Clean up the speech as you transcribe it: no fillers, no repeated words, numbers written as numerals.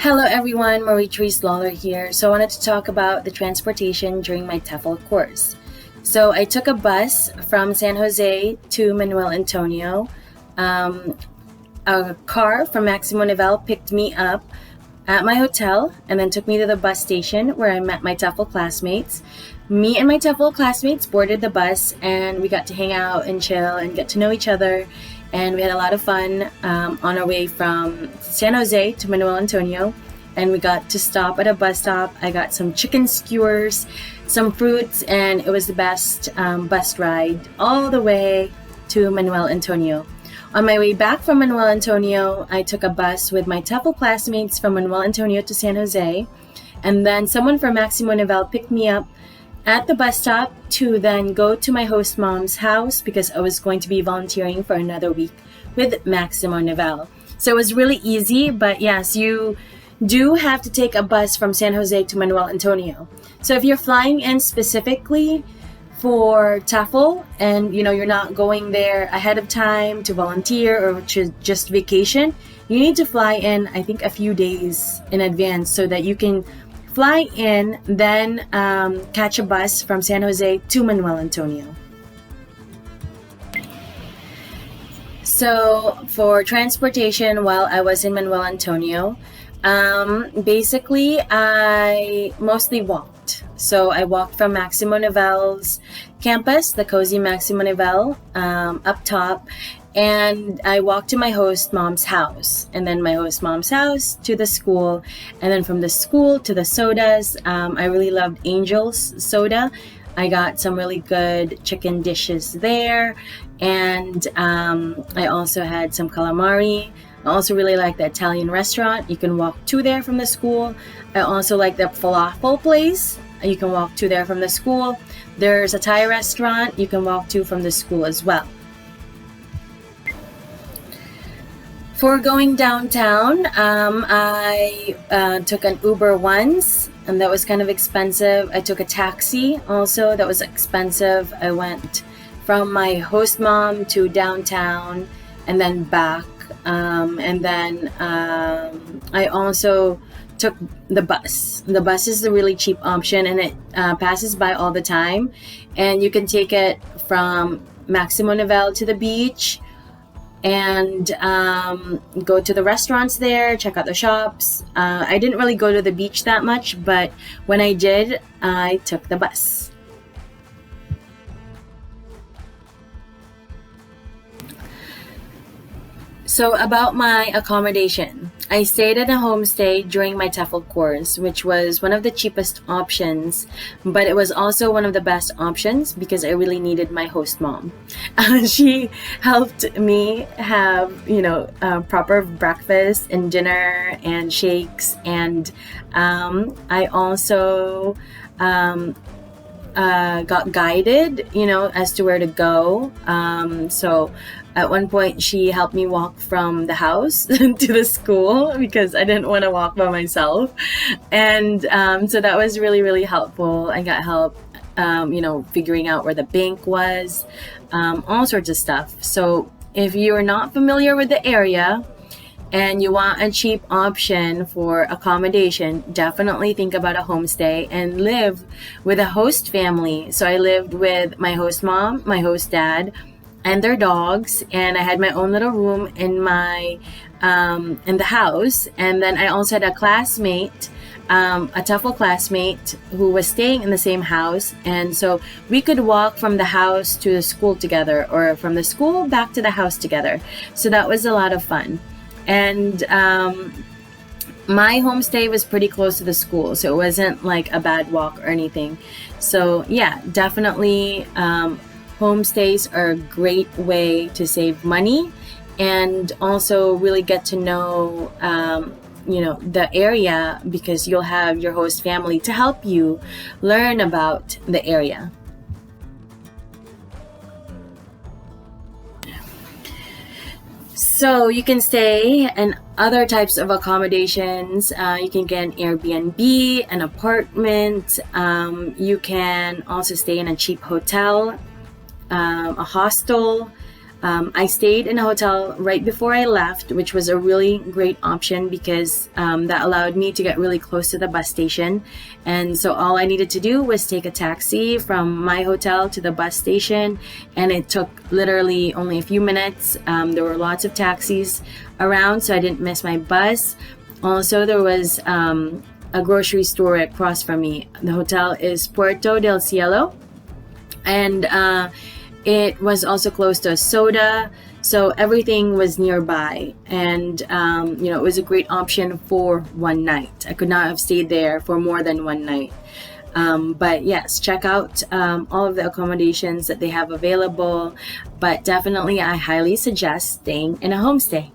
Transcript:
Hello everyone, Marie-Therese Lawler here. So I wanted to talk about the transportation during my TEFL course. So I took a bus from San Jose to Manuel Antonio. A car from Maximo Nivel picked me up at my hotel and then took me to the bus station where I met my TEFL classmates. Me and my TEFL classmates boarded the bus and we got to hang out and chill and get to know each other. And we had a lot of fun on our way from San Jose to Manuel Antonio. And we got to stop at a bus stop. I got some chicken skewers, some fruits, and it was the best bus ride all the way to Manuel Antonio. On my way back from Manuel Antonio, I took a bus with my TEFL classmates from Manuel Antonio to San Jose. And then someone from Maximo Nivel picked me up at the bus stop to then go to my host mom's house because I was going to be volunteering for another week with Maximo Nivel. So it was really easy, but yes, you do have to take a bus from San Jose to Manuel Antonio. So if you're flying in specifically for TEFL and you're not going there ahead of time to volunteer or to just vacation, you need to fly in, I think, a few days in advance so that you can fly in, then catch a bus from San Jose to Manuel Antonio. So for transportation while I was in Manuel Antonio, basically I mostly walked. So I walked from Maximo Nivel's campus, the cozy Maximo Nivel, up top, and I walked to my host mom's house, and then my host mom's house to the school, and then from the school to the sodas. I really loved Angel's soda. I got some really good chicken dishes there, and I also had some calamari. I also really like the Italian restaurant. You can walk to there from the school. I also like the falafel place. You can walk to there from the school. There's a Thai restaurant you can walk to from the school as well. For going downtown, I took an Uber once, and that was kind of expensive. I took a taxi also, that was expensive. I went from my host mom to downtown and then back. And then I also took the bus. The bus is a really cheap option, and it passes by all the time. And you can take it from Maximo Nivel to the beach and go to the restaurants there, check out the shops. I didn't really go to the beach that much, but when I did, I took the bus. So about my accommodation, I stayed in a homestay during my TEFL course, which was one of the cheapest options, but it was also one of the best options because I really needed my host mom. She helped me have, proper breakfast and dinner and shakes, and I also got guided, as to where to go. So at one point, she helped me walk from the house to the school because I didn't want to walk by myself. And so that was really, really helpful. I got help, figuring out where the bank was, all sorts of stuff. So if you're not familiar with the area and you want a cheap option for accommodation, definitely think about a homestay and live with a host family. So I lived with my host mom, my host dad, and their dogs, and I had my own little room in my in the house. And then I also had a classmate, a TEFL classmate who was staying in the same house, and so we could walk from the house to the school together, or from the school back to the house together. So that was a lot of fun. And my homestay was pretty close to the school, so it wasn't like a bad walk or anything. So yeah, definitely homestays are a great way to save money and also really get to know the area, because you'll have your host family to help you learn about the area. So you can stay in other types of accommodations. You can get an Airbnb, an apartment. You can also stay in a cheap hotel, a hostel. I stayed in a hotel right before I left, which was a really great option because that allowed me to get really close to the bus station. And so all I needed to do was take a taxi from my hotel to the bus station, and it took literally only a few minutes. There were lots of taxis around, so I didn't miss my bus. Also, there was a grocery store across from me. The hotel is Puerto del Cielo, and it was also close to a soda, so everything was nearby. And it was a great option for one night. I could not have stayed there for more than one night. But yes, check out all of the accommodations that they have available. But definitely, I highly suggest staying in a homestay.